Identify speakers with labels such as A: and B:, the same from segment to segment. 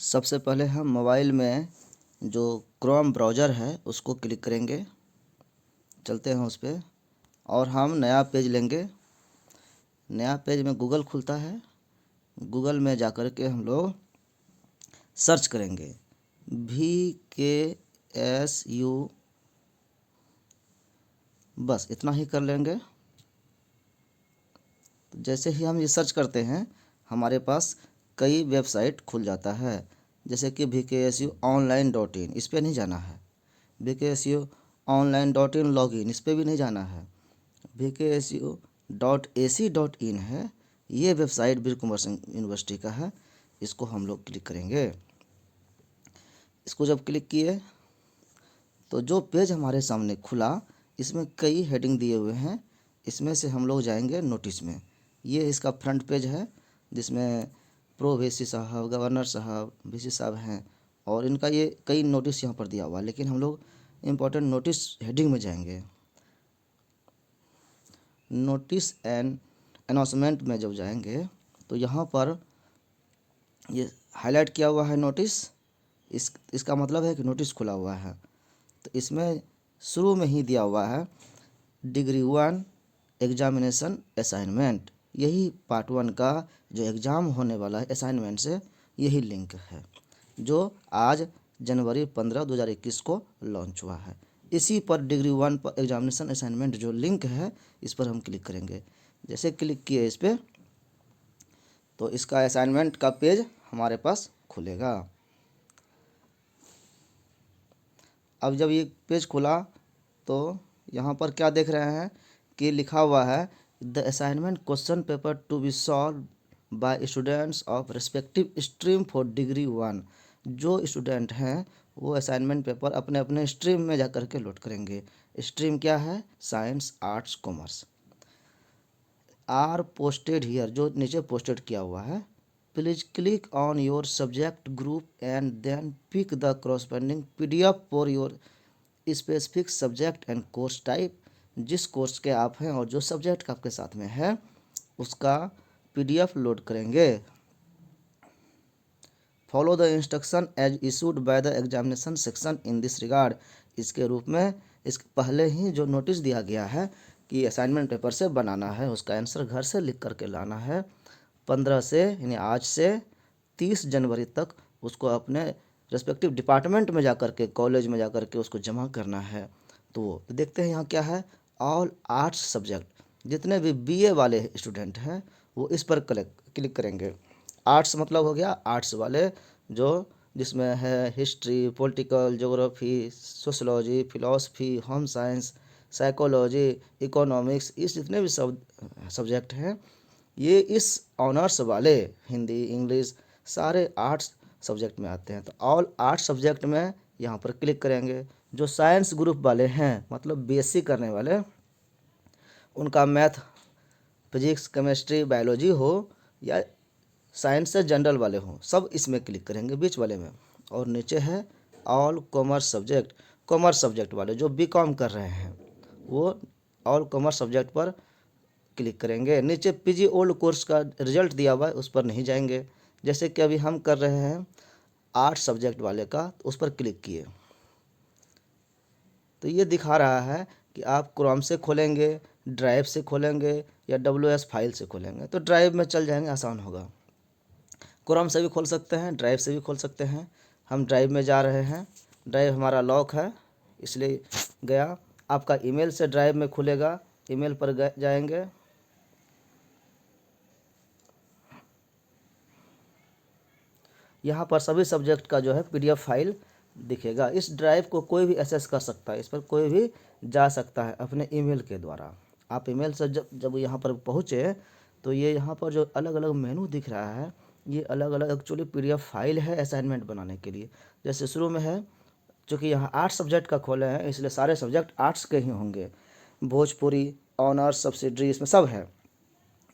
A: सबसे पहले हम मोबाइल में जो क्रोम ब्राउज़र है उसको क्लिक करेंगे। चलते हैं उस पर और हम नया पेज लेंगे। नया पेज में गूगल खुलता है। गूगल में जाकर के हम लोग सर्च करेंगे VKSU, बस इतना ही कर लेंगे। तो जैसे ही हम ये सर्च करते हैं हमारे पास कई वेबसाइट खुल जाता है, जैसे कि VKSUonline.in, इस पर नहीं जाना है। VKSUonline.in लॉगिन, इस पर भी नहीं जाना है। VKSU.AC.in है, ये वेबसाइट वीर कुंवर सिंह यूनिवर्सिटी का है। इसको हम लोग क्लिक करेंगे। इसको जब क्लिक किए तो जो पेज हमारे सामने खुला, इसमें कई हेडिंग दिए हुए हैं। इसमें से हम लोग जाएंगे नोटिस में। ये इसका फ्रंट पेज है जिसमें प्रो VC साहब, गवर्नर साहब, VC साहब हैं और इनका ये कई नोटिस यहाँ पर दिया हुआ है। लेकिन हम लोग इम्पोर्टेंट नोटिस हेडिंग में जाएंगे। नोटिस एंड अनाउंसमेंट में जब जाएंगे तो यहाँ पर ये हाईलाइट किया हुआ है नोटिस। इसका मतलब है कि नोटिस खुला हुआ है। तो इसमें शुरू में ही दिया हुआ है डिग्री 1 एग्जामिनेशन असाइनमेंट। यही पार्ट 1 का जो एग्ज़ाम होने वाला है असाइनमेंट से, यही लिंक है जो आज जनवरी 15, 2021 को लॉन्च हुआ है। इसी पर डिग्री 1 पर एग्जामिनेशन असाइनमेंट जो लिंक है, इस पर हम क्लिक करेंगे। जैसे क्लिक किए इस पर तो इसका असाइनमेंट का पेज हमारे पास खुलेगा। अब जब ये पेज खुला तो यहाँ पर क्या देख रहे हैं कि लिखा हुआ है the assignment question paper to be solve by students of respective stream for degree 1। जो स्टूडेंट हैं वो असाइनमेंट पेपर अपने अपने स्ट्रीम में जा कर के लोड करेंगे। स्ट्रीम क्या है? Science, arts, commerce. Are posted here, जो नीचे पोस्टेड किया हुआ है। Please click on your subject group and then pick the corresponding PDF for your specific subject and course type. जिस कोर्स के आप हैं और जो सब्जेक्ट आपके साथ में है उसका PDF लोड करेंगे। Follow the instruction as issued by the examination section in this regard. इसके रूप में इसके पहले ही जो नोटिस दिया गया है कि असाइनमेंट पेपर से बनाना है, उसका आंसर घर से लिख करके लाना है। 15 से यानी आज से 30 जनवरी तक उसको अपने रेस्पेक्टिव डिपार्टमेंट में जा कर के, कॉलेज में जा कर के उसको जमा करना है। तो देखते हैं यहाँ क्या है, ऑल आर्ट्स सब्जेक्ट, जितने भी BA वाले स्टूडेंट हैं वो इस पर क्लिक करेंगे। आर्ट्स मतलब हो गया आर्ट्स वाले, जो जिसमें है history, political, geography, sociology, philosophy, home science, psychology, economics, इस जितने भी सब्जेक्ट हैं ये इस ऑनर्स वाले हिंदी, इंग्लिश सारे आर्ट्स सब्जेक्ट में आते हैं। तो ऑल आर्ट्स सब्जेक्ट में यहाँ पर क्लिक करेंगे। जो साइंस ग्रुप वाले हैं मतलब BSc करने वाले, उनका मैथ, फिजिक्स, केमिस्ट्री, बायोलॉजी हो या साइंस से जनरल वाले हों, सब इसमें क्लिक करेंगे बीच वाले में। और नीचे है all commerce subject. Commerce subject वाले जो BCom कर रहे हैं वो ऑल कॉमर्स सब्जेक्ट पर क्लिक करेंगे। नीचे PG ओल्ड कोर्स का रिजल्ट दिया हुआ है, उस पर नहीं जाएंगे। जैसे कि अभी हम कर रहे हैं आर्ट्स सब्जेक्ट वाले का, तो उस पर क्लिक किए तो ये दिखा रहा है कि आप क्रोम से खोलेंगे, ड्राइव से खोलेंगे या WS फाइल से खोलेंगे। तो ड्राइव में चल जाएंगे, आसान होगा। क्रोम से भी खोल सकते हैं, ड्राइव से भी खोल सकते हैं। हम ड्राइव में जा रहे हैं। ड्राइव हमारा लॉक है इसलिए गया। आपका ईमेल से ड्राइव में खुलेगा, ईमेल पर जाएंगे। यहाँ पर सभी सब्जेक्ट का जो है PDF फाइल दिखेगा। इस ड्राइव को कोई भी एक्सेस कर सकता है, इस पर कोई भी जा सकता है अपने ईमेल के द्वारा। आप ईमेल से जब यहाँ पर पहुँचे तो ये यहाँ पर जो अलग अलग मेनू दिख रहा है, ये अलग अलग एक्चुअली PDF फाइल है असाइनमेंट बनाने के लिए। जैसे शुरू में है, चूँकि यहाँ 8 सब्जेक्ट का खोले हैं इसलिए सारे सब्जेक्ट आर्ट्स के ही होंगे। भोजपुरी, ऑनर्स, सब्सिडरी, इसमें सब है।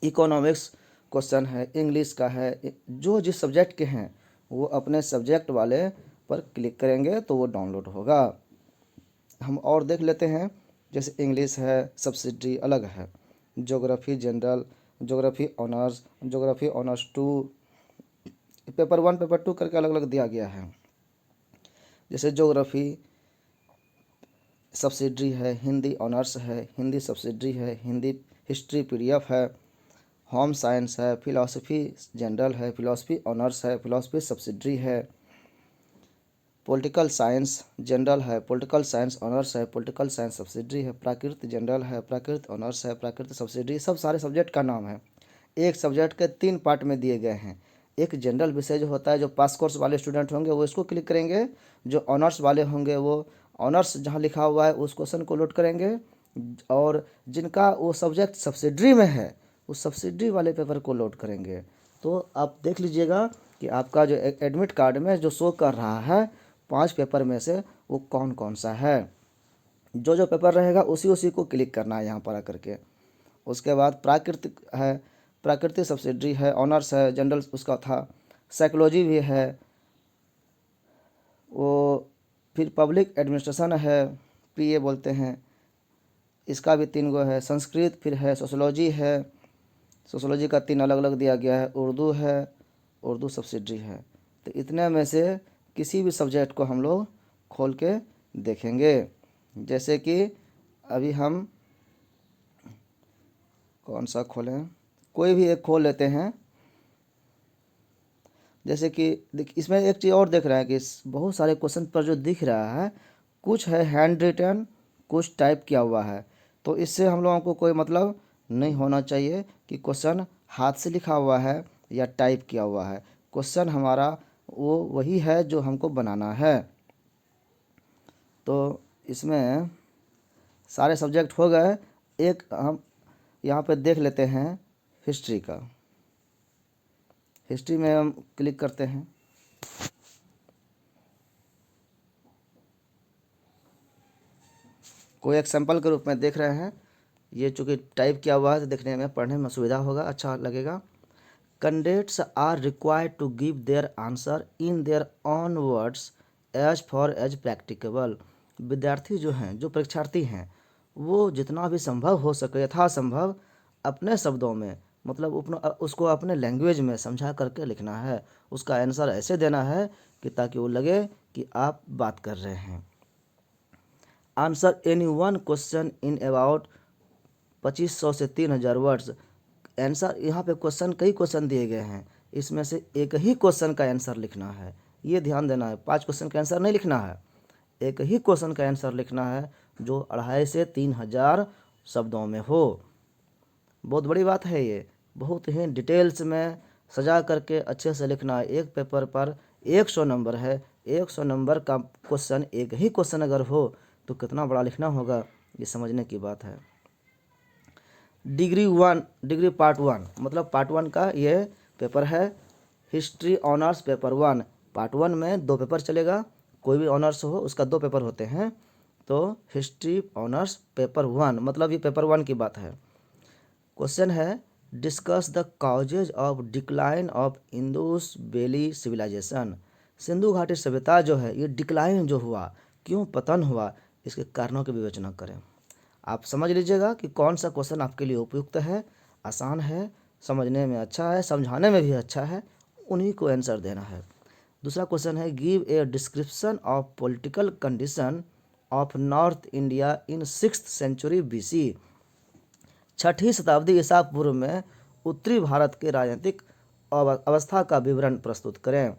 A: इकोनॉमिक्स क्वेश्चन है, इंग्लिश का है। जो जिस सब्जेक्ट के हैं वो अपने सब्जेक्ट वाले पर क्लिक करेंगे तो वो डाउनलोड होगा। हम और देख लेते हैं, जैसे इंग्लिश है, सब्सिडरी अलग है, geography general, geography honours 2, paper 1 paper 2 करके अलग अलग दिया गया है। जैसे ज्योग्राफी सब्सिडरी है, हिंदी ऑनर्स है, हिंदी सब्सिडरी है, हिंदी हिस्ट्री पीडीएफ है, होम साइंस है, फिलॉसफी जनरल है, फिलॉसफी ऑनर्स है, फिलॉसफी सब्सिडरी है, पॉलिटिकल साइंस जनरल है, पॉलिटिकल साइंस ऑनर्स है, पॉलिटिकल साइंस सब्सिडरी है, प्राकृत जनरल है, प्राकृत ऑनर्स है, प्राकृत सब्सिडरी, सब सारे सब्जेक्ट का नाम है। एक सब्जेक्ट के 3 पार्ट में दिए गए हैं। एक जनरल विषय जो होता है, जो पास कोर्स वाले स्टूडेंट होंगे वो इसको क्लिक करेंगे, जो ऑनर्स वाले होंगे वो ऑनर्स जहाँ लिखा हुआ है उस क्वेश्चन को लोड करेंगे, और जिनका वो सब्जेक्ट सब्सिडरी में है उस सब्सिडरी वाले पेपर को लोड करेंगे। तो आप देख लीजिएगा कि आपका जो एडमिट कार्ड में जो शो कर रहा है 5 पेपर में से वो कौन कौन सा है। जो जो पेपर रहेगा उसी उसी को क्लिक करना है यहाँ पर आकर के। उसके बाद प्राकृतिक है, प्राकृतिक सब्सिडरी है, ऑनर्स है, जनरल उसका था, साइकोलॉजी भी है, वो फिर पब्लिक एडमिनिस्ट्रेशन है, पीए बोलते हैं, इसका भी 3 गो है, संस्कृत फिर है, सोशोलॉजी है, सोशोलॉजी का 3 अलग अलग दिया गया है, उर्दू है, उर्दू सब्सिडरी है। तो इतने में से किसी भी सब्जेक्ट को हम लोग खोल के देखेंगे। जैसे कि अभी हम कौन सा खोलें, कोई भी एक खोल लेते हैं। जैसे कि इसमें एक चीज़ और देख रहा है कि बहुत सारे क्वेश्चन पर जो दिख रहा है कुछ है हैंड रिटन, कुछ टाइप किया हुआ है। तो इससे हम लोगों को कोई मतलब नहीं होना चाहिए कि क्वेश्चन हाथ से लिखा हुआ है या टाइप किया हुआ है। क्वेश्चन हमारा वो वही है जो हमको बनाना है। तो इसमें सारे सब्जेक्ट हो गए। एक हम यहाँ पे देख लेते हैं हिस्ट्री का। हिस्ट्री में हम क्लिक करते हैं। कोई एग्जाम्पल के रूप में देख रहे हैं, ये चूँकि टाइप किया हुआ है तो देखने में पढ़ने में सुविधा होगा, अच्छा लगेगा। Candidates are required to give their answer in their own words as far as practicable. विद्यार्थी जो हैं, जो परीक्षार्थी हैं, वो जितना भी संभव हो सके यथासंभव अपने शब्दों में, मतलब उसको अपने लैंग्वेज में समझा करके लिखना है। उसका आंसर ऐसे देना है कि ताकि वो लगे कि आप बात कर रहे हैं। Answer any one question in about 2500 से 3000 वर्ड्स। आंसर यहाँ पे क्वेश्चन कई क्वेश्चन दिए गए हैं, इसमें से एक ही क्वेश्चन का आंसर लिखना है। ये ध्यान देना है, 5 क्वेश्चन का आंसर नहीं लिखना है, एक ही क्वेश्चन का आंसर लिखना है जो 2500 से 3000 शब्दों में हो। बहुत बड़ी बात है ये, बहुत ही डिटेल्स में सजा करके अच्छे से लिखना है। एक पेपर पर 100 नंबर है, 100 नंबर का क्वेश्चन एक ही क्वेश्चन अगर हो तो कितना बड़ा लिखना होगा, ये समझने की बात है। डिग्री पार्ट 1 मतलब पार्ट 1 का ये पेपर है। हिस्ट्री ऑनर्स पेपर 1, पार्ट 1 में 2 पेपर चलेगा। कोई भी ऑनर्स हो उसका 2 पेपर होते हैं। तो हिस्ट्री ऑनर्स पेपर 1 मतलब ये पेपर 1 की बात है। क्वेश्चन है discuss the causes of decline of Indus valley civilization. Sindhu घाटी सभ्यता जो है ये डिक्लाइन जो हुआ, क्यों पतन हुआ, इसके कारणों की विवेचना करें। आप समझ लीजिएगा कि कौन सा क्वेश्चन आपके लिए उपयुक्त है, आसान है, समझने में अच्छा है, समझाने में भी अच्छा है, उन्हीं को आंसर देना है। दूसरा क्वेश्चन है give a description of political condition of north India in 6th century BC। 6ठी शताब्दी ईसा पूर्व में उत्तरी भारत के राजनीतिक अवस्था का विवरण प्रस्तुत करें।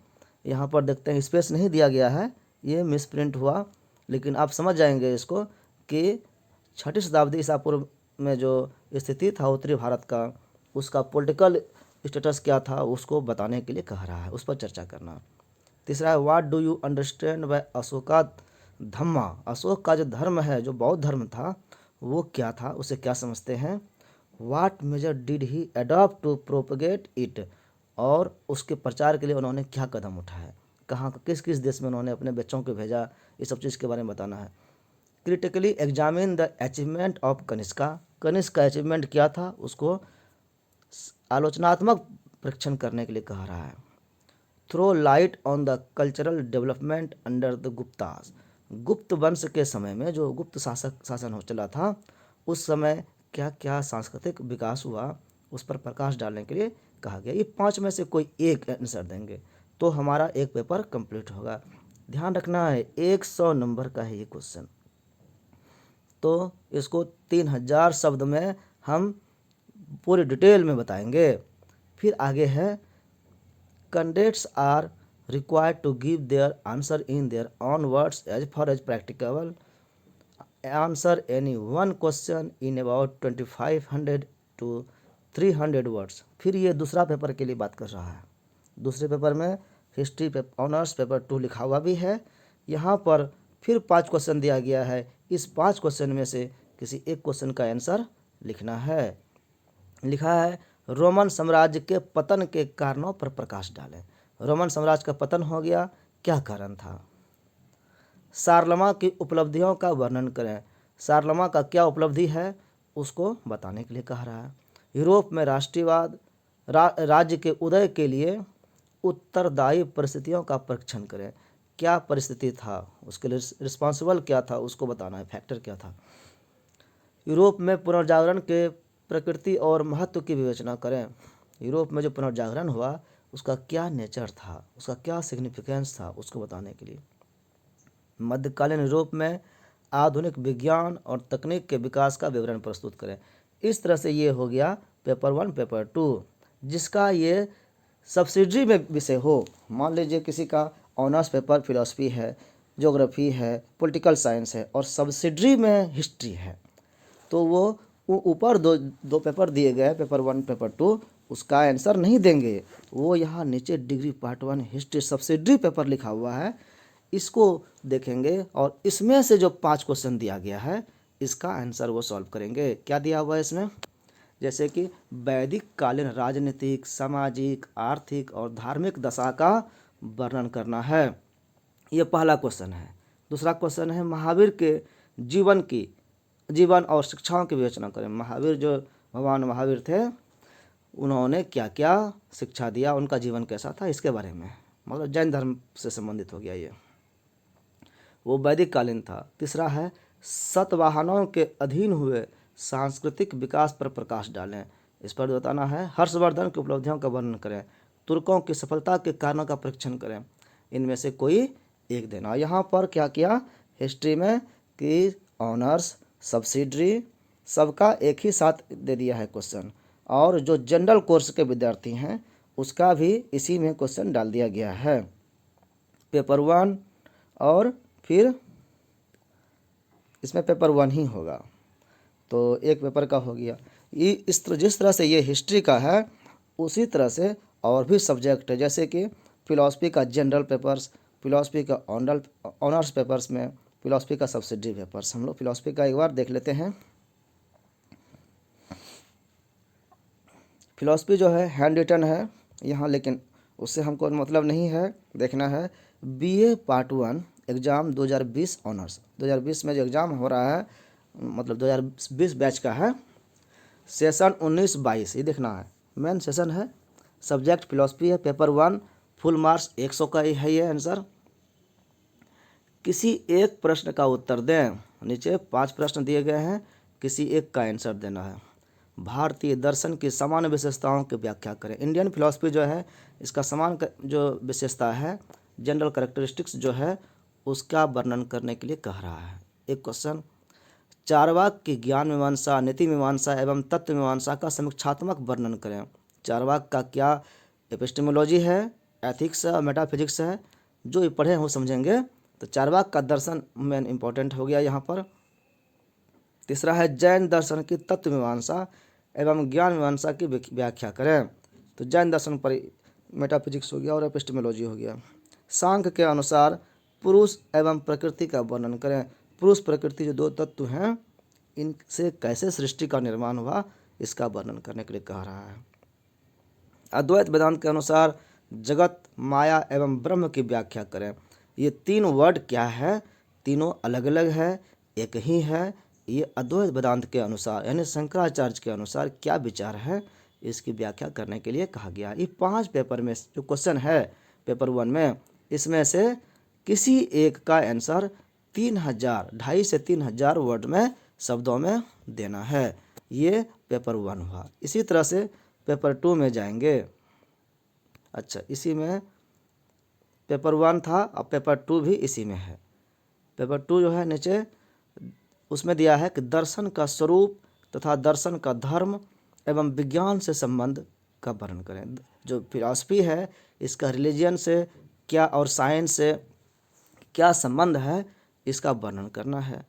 A: यहाँ पर देखते हैं स्पेस नहीं दिया गया है, ये मिसप्रिंट हुआ, लेकिन आप समझ जाएंगे इसको कि 6ठी शताब्दी ईसा पूर्व में जो स्थिति था उत्तरी भारत का, उसका पॉलिटिकल स्टेटस क्या था उसको बताने के लिए कह रहा है, उस पर चर्चा करना। तीसरा है what do you understand by Ashoka Dhamma. Ashoka का जो धर्म है, जो बौद्ध धर्म था, वो क्या था, उसे क्या समझते हैं। What measure did he adopt to propagate it. और उसके प्रचार के लिए उन्होंने क्या कदम उठाया, कहाँ किस किस देश में उन्होंने अपने बच्चों को भेजा, ये सब चीज़ के बारे में बताना है। Critically examine the achievement of Kanishka. Kanishka का अचीवमेंट क्या था उसको आलोचनात्मक परीक्षण करने के लिए कह रहा है। Throw light on the cultural development under the Guptas. Gupta वंश के समय में जो गुप्त शासन हो चला था, उस समय क्या क्या सांस्कृतिक विकास हुआ उस पर प्रकाश डालने के लिए कहा गया। ये 5 में से कोई एक आंसर देंगे। तो हमारा एक पेपर कंप्लीट होगा। ध्यान रखना है 100 नंबर का है ये क्वेश्चन, तो इसको 3000 शब्द में हम पूरी डिटेल में बताएंगे। फिर आगे है candidates are required to give their answer in their own words as far as practicable, answer any one question in about 2500 to 300 words. फिर ये दूसरा पेपर के लिए बात कर रहा है। दूसरे पेपर में हिस्ट्री ऑनर्स पेपर 2 लिखा हुआ भी है। यहाँ पर फिर 5 क्वेश्चन दिया गया है। इस 5 क्वेश्चन में से किसी एक क्वेश्चन का आंसर लिखना है। लिखा है रोमन साम्राज्य के पतन के कारणों पर प्रकाश डालें। रोमन साम्राज्य का पतन हो गया, क्या कारण था? शारलमा की उपलब्धियों का वर्णन करें। शारलमा का क्या उपलब्धि है उसको बताने के लिए कह रहा है। यूरोप में राष्ट्रीयवाद राज्य के उदय के लिए उत्तरदायी परिस्थितियों का परीक्षण करें। क्या परिस्थिति था, उसके लिए रिस्पॉन्सिबल क्या था उसको बताना है, फैक्टर क्या था। यूरोप में पुनर्जागरण के प्रकृति और महत्व की विवेचना करें। यूरोप में जो पुनर्जागरण हुआ उसका क्या नेचर था, उसका क्या सिग्निफिकेंस था, उसको बताने के लिए। मध्यकालीन यूरोप में आधुनिक विज्ञान और तकनीक के विकास का विवरण प्रस्तुत करें। इस तरह से ये हो गया पेपर 1 पेपर 2, जिसका ये सब्सिडरी में विषय हो। मान लीजिए किसी का ऑनर्स पेपर फिलॉसफी है, ज्योग्राफी है, पॉलिटिकल साइंस है और सब्सिडरी में हिस्ट्री है, तो वो ऊपर दो पेपर दिए गए पेपर 1 पेपर 2 उसका आंसर नहीं देंगे। वो यहाँ नीचे degree part 1 history subsidiary paper लिखा हुआ है, इसको देखेंगे और इसमें से जो 5 क्वेश्चन दिया गया है इसका आंसर वो सॉल्व करेंगे। क्या दिया हुआ है इसमें? जैसे कि वैदिक कालीन राजनीतिक, सामाजिक, आर्थिक और धार्मिक दशा का वर्णन करना है, ये पहला क्वेश्चन है। दूसरा क्वेश्चन है महावीर के जीवन और शिक्षाओं की विवेचना करें। महावीर जो भगवान महावीर थे उन्होंने क्या क्या शिक्षा दिया, उनका जीवन कैसा था, इसके बारे में, मतलब जैन धर्म से संबंधित हो गया ये, वो वैदिक कालीन था। तीसरा है सतवाहनों के अधीन हुए सांस्कृतिक विकास पर प्रकाश डालें। इस पर बताना है। हर्षवर्धन की उपलब्धियों का वर्णन करें। तुर्कों की सफलता के कारणों का परीक्षण करें। इनमें से कोई एक देना। यहाँ पर क्या किया हिस्ट्री में कि ऑनर्स सब्सिडरी सबका एक ही साथ दे दिया है क्वेश्चन, और जो जनरल कोर्स के विद्यार्थी हैं उसका भी इसी में क्वेश्चन डाल दिया गया है पेपर 1, और फिर इसमें पेपर 1 ही होगा, तो एक पेपर का हो गया। ये जिस तरह से ये हिस्ट्री का है उसी तरह से और भी सब्जेक्ट है, जैसे कि फिलॉसफी का जनरल पेपर्स, फिलॉसफी का ऑनर्स पेपर्स में, फिलॉसफी का सब्सिडरी पेपर्स। हम लोग फिलॉसफी का एक बार देख लेते हैं। फिलॉसफी जो है हैंड रिटन है यहाँ, लेकिन उससे हमको मतलब नहीं है, देखना है बीए पार्ट 1 एग्ज़ाम 2020 ऑनर्स 2020 में जो एग्ज़ाम हो रहा है, मतलब 2020 बैच का है, सेशन 19-22 ये देखना है, मेन सेशन है, सब्जेक्ट फिलॉसफी है, पेपर 1 फुल मार्क्स 100 का ही है ये आंसर। किसी एक प्रश्न का उत्तर दें। नीचे 5 प्रश्न दिए गए हैं, किसी एक का आंसर देना है। भारतीय दर्शन की सामान्य विशेषताओं की व्याख्या करें। इंडियन फिलॉसफी जो है इसका सामान्य जो विशेषता है, जनरल कैरेक्टरिस्टिक्स जो है उसका वर्णन करने के लिए कह रहा है। एक क्वेश्चन, चारवाक की ज्ञान मीमांसा, नीति मीमांसा एवं तत्व मीमांसा का समीक्षात्मक वर्णन करें। चारवाक का क्या एपिस्टेमोलॉजी है, एथिक्स है, मेटाफिजिक्स है, जो ये पढ़े हैं वो समझेंगे। तो चारवाक का दर्शन मेन इंपॉर्टेंट हो गया यहाँ पर। तीसरा है जैन दर्शन की तत्व मीमांसा एवं ज्ञान मीमांसा की व्याख्या करें। तो जैन दर्शन पर मेटाफिजिक्स हो गया और एपिस्टेमोलॉजी हो गया। सांख्य के अनुसार पुरुष एवं प्रकृति का वर्णन करें। पुरुष प्रकृति जो 2 तत्व हैं इनसे कैसे सृष्टि का निर्माण हुआ इसका वर्णन करने के लिए कह रहा है। अद्वैत वेदांत के अनुसार जगत, माया एवं ब्रह्म की व्याख्या करें। ये 3 वर्ड क्या है, तीनों अलग अलग है, एक ही है। ये अद्वैत वेदांत के अनुसार यानी शंकराचार्य के अनुसार क्या विचार है इसकी व्याख्या करने के लिए कहा गया। ये 5 पेपर में जो क्वेश्चन है पेपर 1 में, इसमें से किसी एक का आंसर 2,500 से 3,000 वर्ड में शब्दों में देना है। ये पेपर 1 हुआ। इसी तरह से पेपर 2 में जाएंगे। अच्छा, इसी में पेपर 1 था और पेपर 2 भी इसी में है। पेपर 2 जो है नीचे उसमें दिया है कि दर्शन का स्वरूप तथा दर्शन का धर्म एवं विज्ञान से संबंध का वर्णन करें। जो फिलॉसफी है इसका रिलीजियन से क्या और साइंस से क्या संबंध है इसका वर्णन करना है।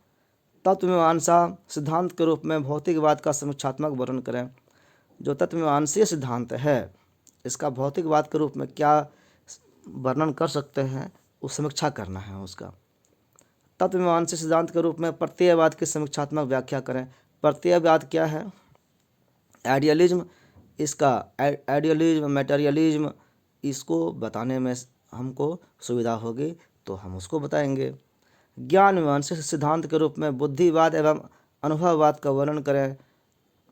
A: तत्वमीमांसा सिद्धांत के रूप में भौतिकवाद का समीक्षात्मक वर्णन करें। जो तत्वमीमांसीय सिद्धांत है इसका भौतिकवाद के रूप में क्या वर्णन कर सकते हैं उस समीक्षा करना है उसका। तत्वमीमांसीय सिद्धांत के रूप में प्रत्ययवाद की समीक्षात्मक व्याख्या करें। प्रत्ययवाद क्या है? आइडियलिज्म, इसका आइडियलिज्म मटेरियलिज्म इसको बताने में हमको सुविधा होगी तो हम उसको बताएंगे। ज्ञान मीमांसा सिद्धांत के रूप में बुद्धिवाद एवं अनुभववाद का वर्णन करें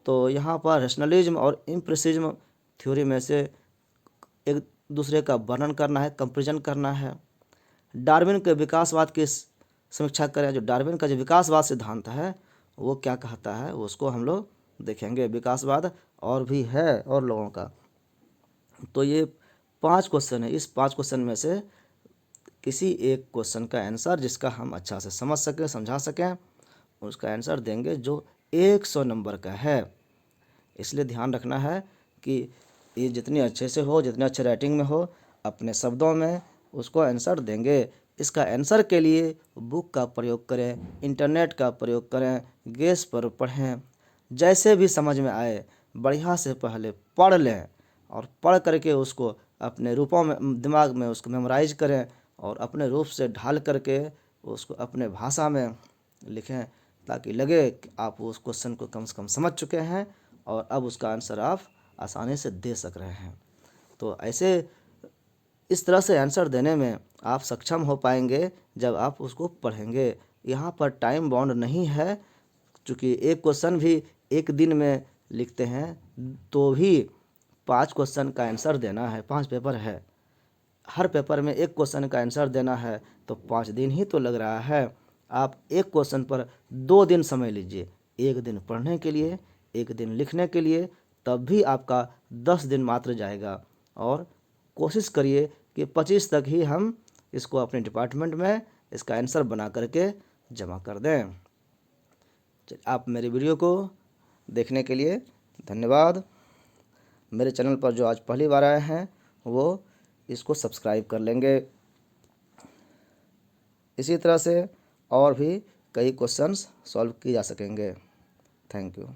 A: तो यहाँ पर रैशनलिज्म और इम्प्रेसिज्म थ्योरी में से एक दूसरे का वर्णन करना है, कंपैरिजन करना है। डार्विन के विकासवाद की समीक्षा करें। जो डार्विन का जो विकासवाद सिद्धांत है वो क्या कहता है उसको हम लोग देखेंगे। विकासवाद और भी है और लोगों का। तो ये 5 क्वेश्चन है। इस 5 क्वेश्चन में से किसी एक क्वेश्चन का आंसर जिसका हम अच्छा से समझ सकें, समझा सकें, उसका आंसर देंगे जो 100 नंबर का है। इसलिए ध्यान रखना है कि ये जितनी अच्छे से हो, जितने अच्छे राइटिंग में हो, अपने शब्दों में उसको आंसर देंगे। इसका आंसर के लिए बुक का प्रयोग करें, इंटरनेट का प्रयोग करें, गैस पर पढ़ें, जैसे भी समझ में आए बढ़िया से पहले पढ़ लें और पढ़ करके उसको अपने रूपों में दिमाग में उसको मेमोराइज करें और अपने रूप से ढाल करके उसको अपने भाषा में लिखें ताकि लगे कि आप उस क्वेश्चन को कम से कम समझ चुके हैं और अब उसका आंसर आप आसानी से दे सक रहे हैं। तो ऐसे इस तरह से आंसर देने में आप सक्षम हो पाएंगे जब आप उसको पढ़ेंगे। यहाँ पर टाइम बाउंड नहीं है, चूँकि एक क्वेश्चन भी एक दिन में लिखते हैं तो भी 5 क्वेश्चन का आंसर देना है। 5 पेपर है, हर पेपर में एक क्वेश्चन का आंसर देना है तो 5 दिन ही तो लग रहा है। आप एक क्वेश्चन पर 2 दिन समय लीजिए, एक दिन पढ़ने के लिए, एक दिन लिखने के लिए, तब भी आपका 10 दिन मात्र जाएगा। और कोशिश करिए कि 25 तक ही हम इसको अपने डिपार्टमेंट में इसका आंसर बना करके जमा कर दें। आप मेरे वीडियो को देखने के लिए धन्यवाद। मेरे चैनल पर जो आज पहली बार आए हैं वो इसको सब्सक्राइब कर लेंगे। इसी तरह से और भी कई क्वेश्चंस सॉल्व किए जा सकेंगे। Thank you.